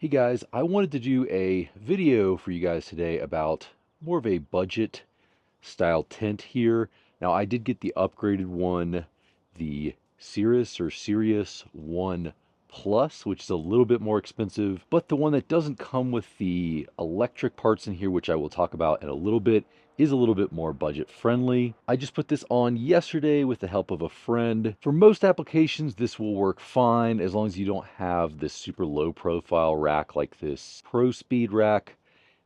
Hey guys, I wanted to do a video for you guys today about more of a budget style tent here. Now I did get the upgraded one, the Sirius 1 Plus, which is a little bit more expensive, but the one that doesn't come with the electric parts in here, which I will talk about in a little bit, is a little bit more budget friendly. I just put this on yesterday with the help of a friend. For most applications, this will work fine as long as you don't have this super low profile rack like this Pro Speed rack.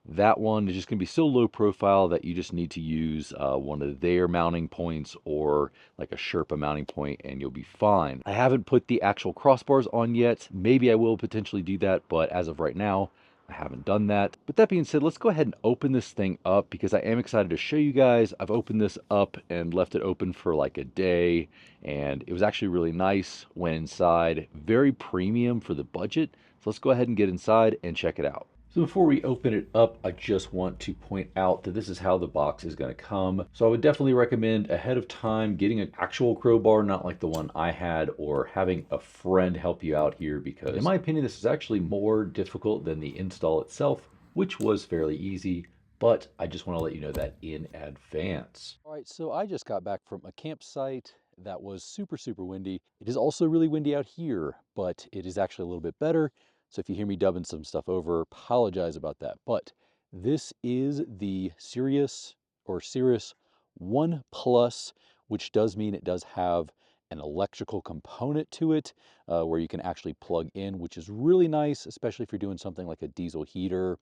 That one is just going to be so low profile that you just need to use one of their mounting points or like a Sherpa mounting point and you'll be fine. I haven't put the actual crossbars on yet. Maybe I will potentially do that, but as of right now, I haven't done that. But that being said, let's go ahead and open this thing up because I am excited to show you guys. I've opened this up and left it open for like a day, and it was actually really nice. Went inside, very premium for the budget. So let's go ahead and get inside and check it out. So before we open it up, I just want to point out that this is how the box is going to come. So I would definitely recommend ahead of time getting an actual crowbar, not like the one I had, or having a friend help you out here because in my opinion, this is actually more difficult than the install itself, which was fairly easy, but I just want to let you know that in advance. All right, so I just got back from a campsite that was super windy. It is also really windy out here, but it is actually a little bit better. So if you hear me dubbing some stuff over, apologize about that. But this is the Sirius 1 Plus, which does mean it does have an electrical component to it where you can actually plug in, which is really nice, especially if you're doing something like a diesel heater,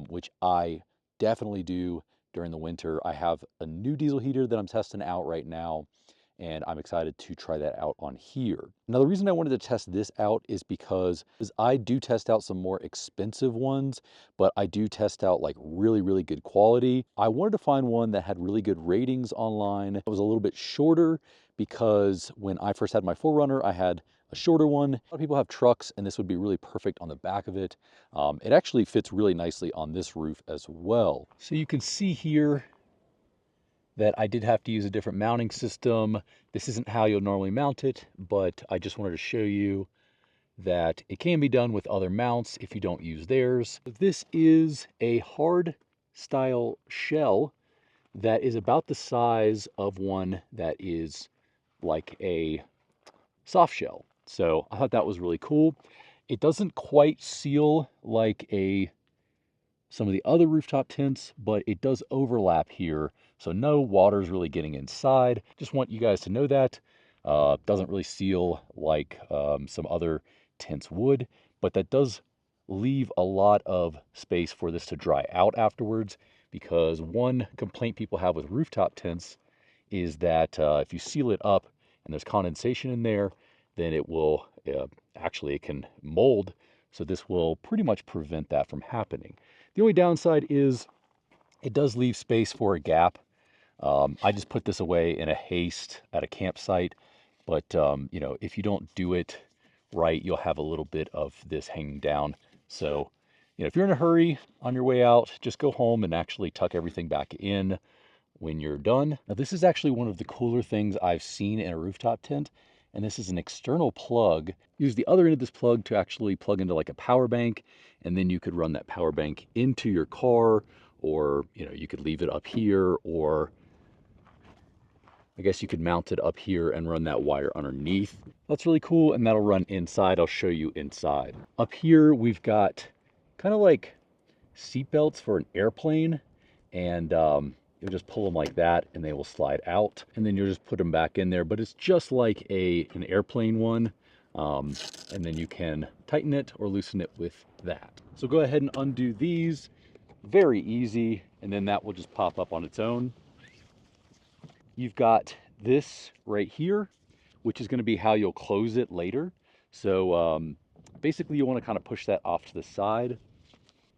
which I definitely do during the winter. I have a new diesel heater that I'm testing out right now, and I'm excited to try that out on here. Now, the reason I wanted to test this out is because I do test out some more expensive ones, but I do test out like really good quality. I wanted to find one that had really good ratings online. It was a little bit shorter because when I first had my 4Runner, I had a shorter one. A lot of people have trucks, and this would be really perfect on the back of it. It actually fits really nicely on this roof as well. So you can see here that I did have to use a different mounting system. This isn't how you'll normally mount it, but I just wanted to show you that it can be done with other mounts if you don't use theirs. This is a hard style shell that is about the size of one that is like a soft shell. So I thought that was really cool. It doesn't quite seal like some of the other rooftop tents, but it does overlap here. So no water is really getting inside. Just want you guys to know that. Doesn't really seal like some other tents would, but that does leave a lot of space for this to dry out afterwards, because one complaint people have with rooftop tents is that if you seal it up and there's condensation in there, then it will actually it can mold. So this will pretty much prevent that from happening. The only downside is it does leave space for a gap. I just put this away in a haste at a campsite, but you know, if you don't do it right, you'll have a little bit of this hanging down. So, you know, if you're in a hurry on your way out, just go home and actually tuck everything back in when you're done. Now, this is actually one of the cooler things I've seen in a rooftop tent, and this is an external plug. Use the other end of this plug to actually plug into like a power bank, and then you could run that power bank into your car, or you know, you could leave it up here, or I guess you could mount it up here and run that wire underneath. That's really cool, and that'll run inside. I'll show you inside. Up here we've got kind of like seat belts for an airplane, and you'll just pull them like that and they will slide out, and then you'll just put them back in there. But it's just like an airplane one, and then you can tighten it or loosen it with that. So go ahead and undo these, very easy, and then that will just pop up on its own. You've got this right here, which is going to be how you'll close it later. So basically you want to kind of push that off to the side.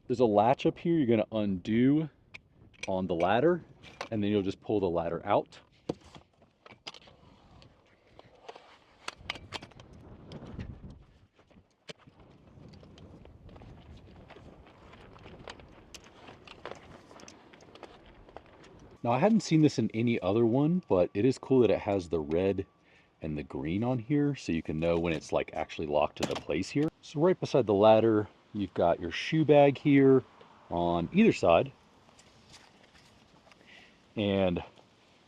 There's a latch up here you're going to undo on the ladder, and then you'll just pull the ladder out. Now, I hadn't seen this in any other one, but it is cool that it has the red and the green on here, so you can know when it's like actually locked into place here. So right beside the ladder, You've got your shoe bag here on either side. And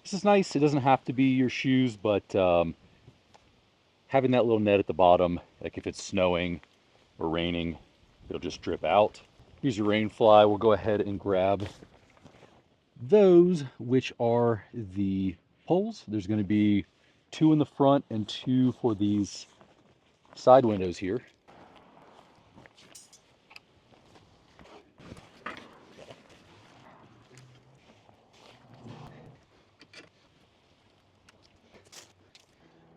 this is nice. It doesn't have to be your shoes, but having that little net at the bottom, like if it's snowing or raining, it'll just drip out. Here's your rain fly. We'll go ahead and grab those, which are the poles. There's going to be 2 in the front and 2 for these side windows here.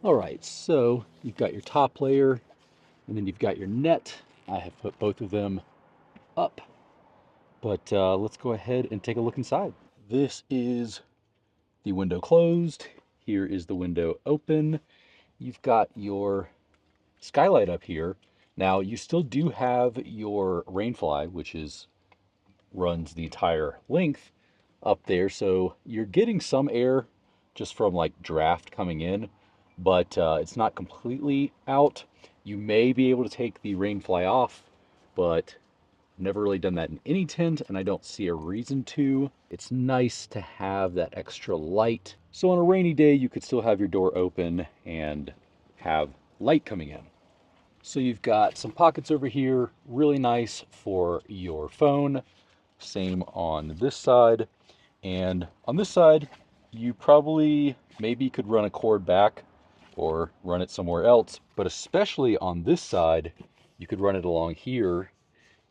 All right, so you've got your top layer and then you've got your net. I have put both of them up, but let's go ahead and take a look inside. This is the window closed. Here is the window open. You've got your skylight up here. Now you still do have your rainfly, which runs the entire length up there, so you're getting some air just from like draft coming in, but it's not completely out. You may be able to take the rainfly off, but never really done that in any tent, and I don't see a reason to. It's nice to have that extra light. So on a rainy day, you could still have your door open and have light coming in. So you've got some pockets over here, really nice for your phone. Same on this side. And on this side, you probably maybe could run a cord back or run it somewhere else. But especially on this side, you could run it along here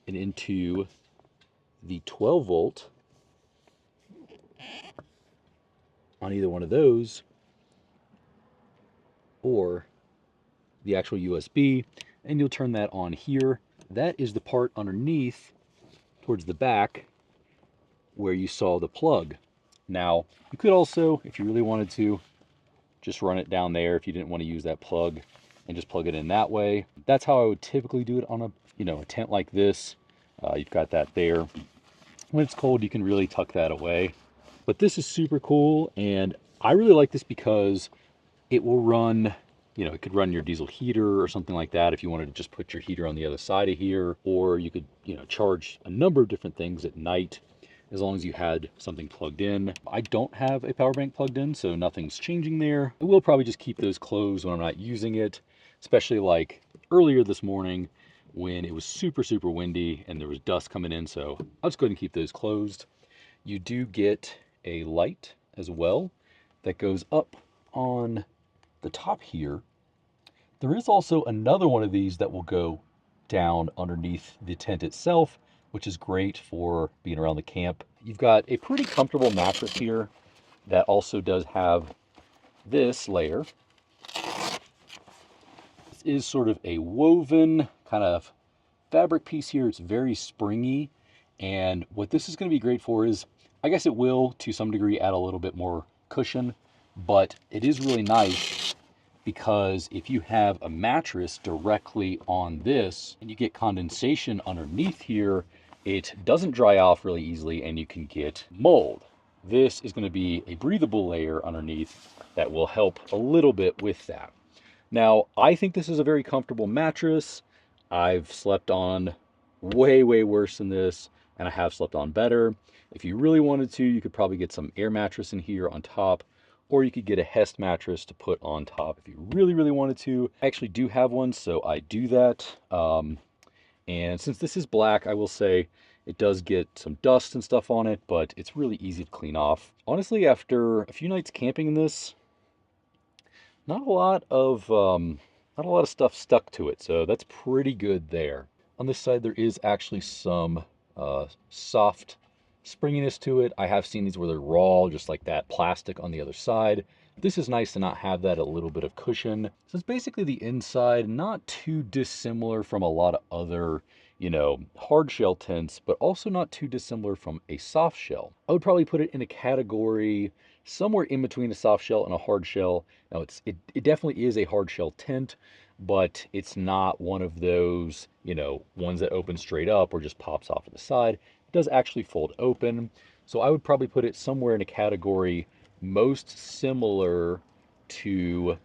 and into the 12 volt on either one of those, or the actual USB, and you'll turn that on here. That is the part underneath towards the back where you saw the plug. Now, you could also, if you really wanted to, just run it down there if you didn't want to use that plug and just plug it in that way. That's how I would typically do it on a tent like this. You've got that there. When it's cold, you can really tuck that away. But this is super cool, and I really like this because it will run, it could run your diesel heater or something like that if you wanted to just put your heater on the other side of here, or you could, charge a number of different things at night as long as you had something plugged in. I don't have a power bank plugged in, so nothing's changing there. I will probably just keep those closed when I'm not using it, especially like earlier this morning when it was super, super windy and there was dust coming in, so I'll just go ahead and keep those closed. You do get a light as well that goes up on the top here. There is also another one of these that will go down underneath the tent itself, which is great for being around the camp. You've got a pretty comfortable mattress here that also does have this layer. This is sort of a woven kind of fabric piece here. It's very springy, and what this is going to be great for is, I guess it will to some degree add a little bit more cushion, but it is really nice because if you have a mattress directly on this and you get condensation underneath here, it doesn't dry off really easily and you can get mold. This is going to be a breathable layer underneath that will help a little bit with that. Now, I think this is a very comfortable mattress. I've slept on way, way worse than this, and I have slept on better. If you really wanted to, you could probably get some air mattress in here on top, or you could get a Hest mattress to put on top if you really, really wanted to. I actually do have one, so I do that. And since this is black, I will say it does get some dust and stuff on it, but it's really easy to clean off. Honestly, after a few nights camping in this, not a lot of stuff stuck to it, so that's pretty good there. On this side, there is actually some soft springiness to it. I have seen these where they're raw, just like that plastic on the other side. This is nice to not have that a little bit of cushion. So it's basically the inside, not too dissimilar from a lot of other, hard shell tents, but also not too dissimilar from a soft shell. I would probably put it in a category somewhere in between a soft shell and a hard shell. Now it definitely is a hard shell tent, but it's not one of those, ones that open straight up or just pops off to the side. It does actually fold open. So I would probably put it somewhere in a category most similar to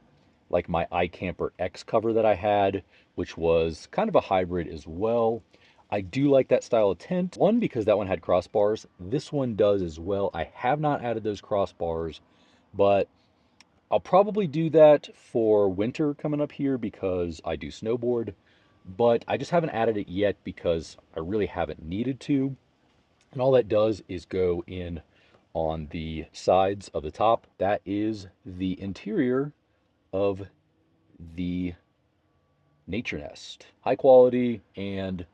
like my iCamper X cover that I had, which was kind of a hybrid as well. I do like that style of tent. One, because that one had crossbars. This one does as well. I have not added those crossbars, but I'll probably do that for winter coming up here because I do snowboard. But I just haven't added it yet because I really haven't needed to. And all that does is go in on the sides of the top. That is the interior of the Nature Nest. High quality and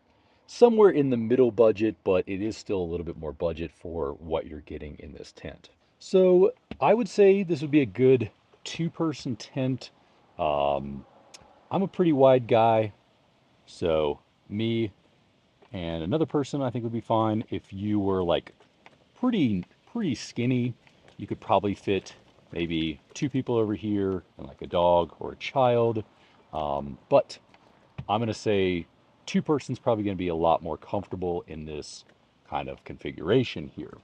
somewhere in the middle budget, but it is still a little bit more budget for what you're getting in this tent. So I would say this would be a good two-person tent. Um, I'm a pretty wide guy, so me and another person I think would be fine. If you were like pretty skinny, you could probably fit maybe two people over here and like a dog or a child. But I'm going to say two persons probably going to be a lot more comfortable in this kind of configuration here.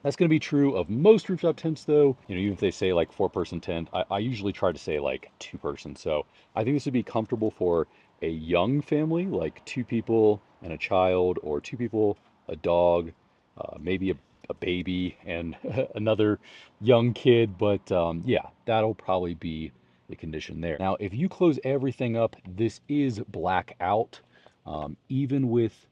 That's going to be true of most rooftop tents, though. You know, even if they say like four-person tent, I usually try to say like two-person. So I think this would be comfortable for a young family, like two people and a child, or two people, a dog, maybe a baby and another young kid. But yeah, that'll probably be the condition there. Now, if you close everything up, this is black out, even with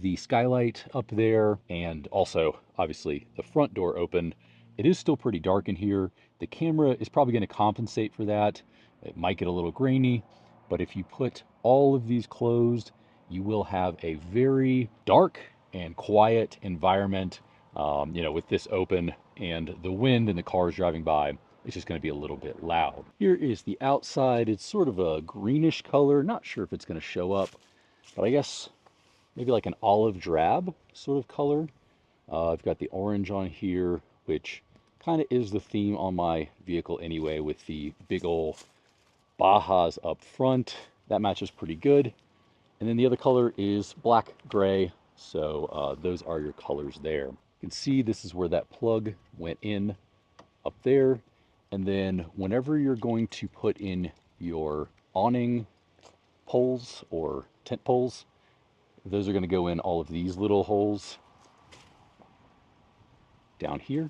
the skylight up there and also obviously the front door open. It is still pretty dark in here. The camera is probably going to compensate for that. It might get a little grainy, but if you put all of these closed, you will have a very dark and quiet environment. You know, with this open and the wind and the cars driving by, it's just going to be a little bit loud. Here is the outside. It's sort of a greenish color. Not sure if it's going to show up, but I guess maybe like an olive drab sort of color. I've got the orange on here, which kind of is the theme on my vehicle anyway, with the big old Bajas up front. That matches pretty good. And then the other color is black gray. So those are your colors there. You can see this is where that plug went in up there. And then whenever you're going to put in your awning poles or tent poles, those are going to go in all of these little holes down here.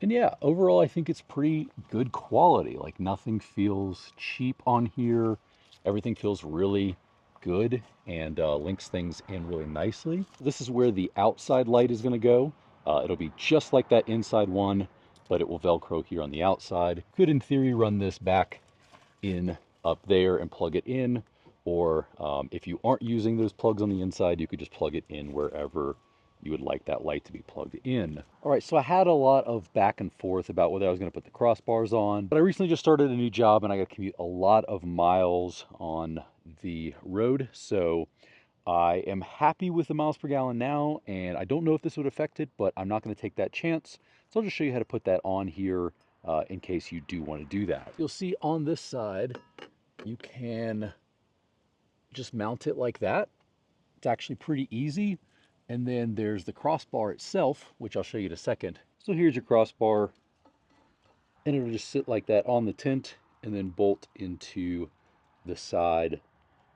And yeah, overall, I think it's pretty good quality. Like nothing feels cheap on here. Everything feels really good and links things in really nicely. This is where the outside light is going to go. It'll be just like that inside one, but it will Velcro here on the outside. Could, in theory, run this back in up there and plug it in, or if you aren't using those plugs on the inside, you could just plug it in wherever you would like that light to be plugged in. All right, so I had a lot of back and forth about whether I was going to put the crossbars on, but I recently just started a new job and I got to commute a lot of miles on the road, so I am happy with the miles per gallon now, and I don't know if this would affect it, but I'm not going to take that chance. So I'll just show you how to put that on here in case you do want to do that. You'll see on this side, you can just mount it like that. It's actually pretty easy. And then there's the crossbar itself, which I'll show you in a second. So here's your crossbar, and it'll just sit like that on the tent and then bolt into the side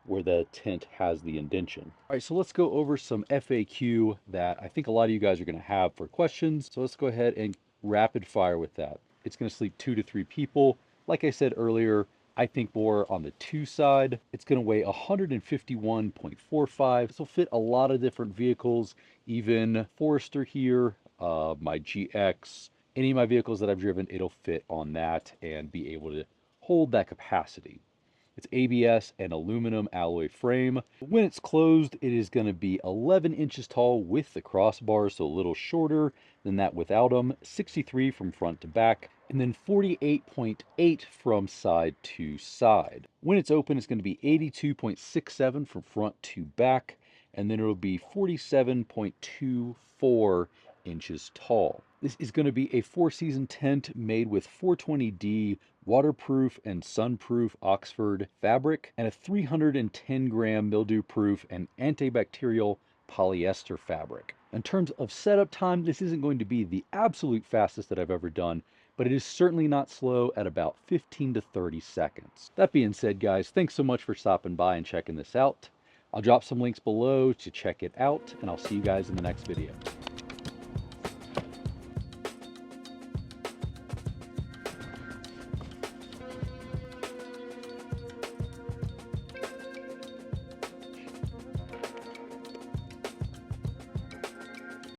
where the tent has the indention. All right, so let's go over some FAQ that I think a lot of you guys are going to have for questions. So let's go ahead and rapid fire with that. It's going to sleep 2 to 3 people. Like I said earlier, I think more on the 2 side. It's going to weigh 151.45. This will fit a lot of different vehicles, even Forester here, my GX, any of my vehicles that I've driven, it'll fit on that and be able to hold that capacity. It's ABS and aluminum alloy frame. When it's closed, it is going to be 11 inches tall with the crossbars, so a little shorter than that without them. 63 from front to back, and then 48.8 from side to side. When it's open, it's going to be 82.67 from front to back, and then it'll be 47.24 inches tall. This is going to be a 4-season tent made with 420D waterproof and sunproof Oxford fabric and a 310 gram mildew proof and antibacterial polyester fabric. In terms of setup time, this isn't going to be the absolute fastest that I've ever done, but it is certainly not slow at about 15 to 30 seconds. That being said, guys, thanks so much for stopping by and checking this out. I'll drop some links below to check it out, and I'll see you guys in the next video.